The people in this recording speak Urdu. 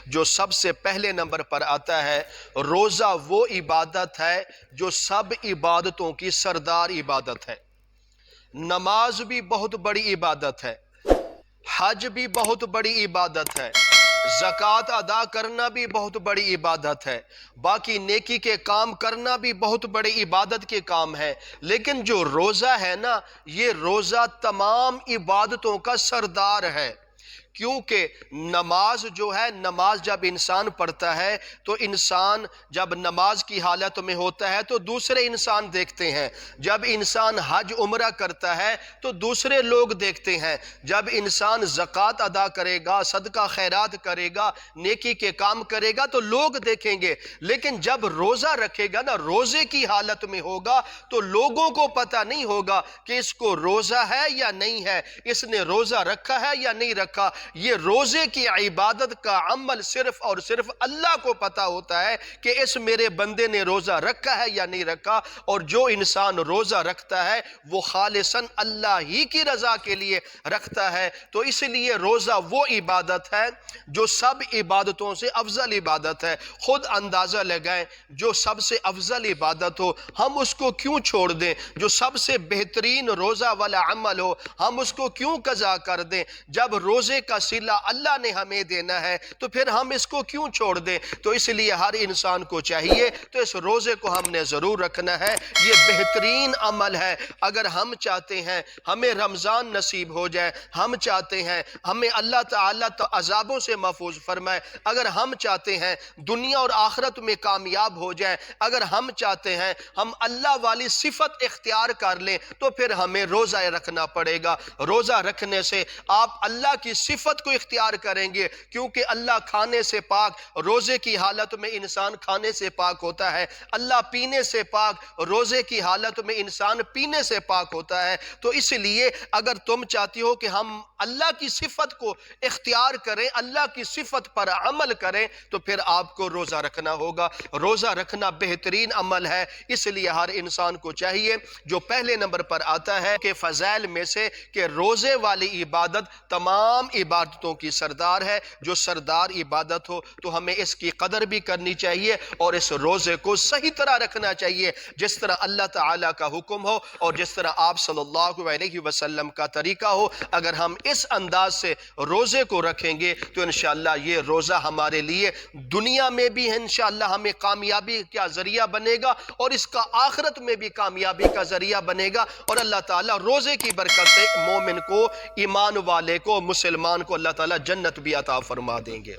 جو سب سے پہلے نمبر پر آتا ہے، روزہ وہ عبادت ہے جو سب عبادتوں کی سردار عبادت ہے۔ نماز بھی بہت بڑی عبادت ہے، حج بھی بہت بڑی عبادت ہے، زکوٰۃ ادا کرنا بھی بہت بڑی عبادت ہے، باقی نیکی کے کام کرنا بھی بہت بڑی عبادت کے کام ہے، لیکن جو روزہ ہے نا، یہ روزہ تمام عبادتوں کا سردار ہے۔ کیونکہ نماز جو ہے، نماز جب انسان پڑھتا ہے تو انسان جب نماز کی حالت میں ہوتا ہے تو دوسرے انسان دیکھتے ہیں، جب انسان حج عمرہ کرتا ہے تو دوسرے لوگ دیکھتے ہیں، جب انسان زکوٰۃ ادا کرے گا، صدقہ خیرات کرے گا، نیکی کے کام کرے گا تو لوگ دیکھیں گے، لیکن جب روزہ رکھے گا نا، روزے کی حالت میں ہوگا تو لوگوں کو پتہ نہیں ہوگا کہ اس کو روزہ ہے یا نہیں ہے، اس نے روزہ رکھا ہے یا نہیں رکھا۔ یہ روزے کی عبادت کا عمل صرف اور صرف اللہ کو پتہ ہوتا ہے کہ اس میرے بندے نے روزہ رکھا ہے یا نہیں رکھا، اور جو انسان روزہ رکھتا ہے وہ خالصاً اللہ ہی کی رضا کے لیے رکھتا ہے۔ تو اس لیے روزہ وہ عبادت ہے جو سب عبادتوں سے افضل عبادت ہے۔ خود اندازہ لگائیں، جو سب سے افضل عبادت ہو ہم اس کو کیوں چھوڑ دیں؟ جو سب سے بہترین روزہ والا عمل ہو ہم اس کو کیوں قضا کر دیں؟ جب روزے کا صلہ اللہ نے ہمیں دینا ہے تو پھر ہم اس کو کیوں چھوڑ دیں؟ تو اس لیے ہر انسان کو چاہیے تو اس روزے کو ہم نے ضرور رکھنا ہے۔ یہ بہترین عمل ہے۔ اگر ہم چاہتے ہیں ہمیں رمضان نصیب ہو جائے، ہم چاہتے ہیں ہمیں اللہ تعالیٰ تو عذابوں سے محفوظ فرمائے، اگر ہم چاہتے ہیں دنیا اور آخرت میں کامیاب ہو جائیں، اگر ہم چاہتے ہیں ہم اللہ والی صفت اختیار کر لیں، تو پھر ہمیں روزہ رکھنا پڑے گا۔ روزہ رکھنے سے آپ اللہ کی صفت کو اختیار کریں گے، کیونکہ اللہ کھانے سے پاک، روزے کی حالت میں انسان کھانے سے پاک ہوتا ہے، اللہ پینے سے پاک، روزے کی حالت میں انسان پینے سے پاک ہوتا ہے۔ تو اس لیے اگر تم چاہتی ہو کہ ہم اللہ کی صفت کو اختیار کریں، اللہ کی صفت پر عمل کریں، تو پھر آپ کو روزہ رکھنا ہوگا۔ روزہ رکھنا بہترین عمل ہے، اس لیے ہر انسان کو چاہیے۔ جو پہلے نمبر پر آتا ہے کہ فضائل میں سے کہ روزے والی عبادت تمام عبادتوں کی سردار ہے۔ جو سردار عبادت ہو تو ہمیں اس کی قدر بھی کرنی چاہیے اور اس روزے کو صحیح طرح رکھنا چاہیے، جس طرح اللہ تعالیٰ کا حکم ہو اور جس طرح آپ صلی اللہ علیہ وسلم کا طریقہ ہو۔ اگر ہم اس انداز سے روزے کو رکھیں گے تو انشاءاللہ یہ روزہ ہمارے لیے دنیا میں بھی انشاءاللہ ہمیں کامیابی کا ذریعہ بنے گا اور اس کا آخرت میں بھی کامیابی کا ذریعہ بنے گا، اور اللہ تعالیٰ روزے کی برکت سے مومن کو، ایمان والے کو، مسلمان کو اللہ تعالیٰ جنت بھی عطا فرما دیں گے۔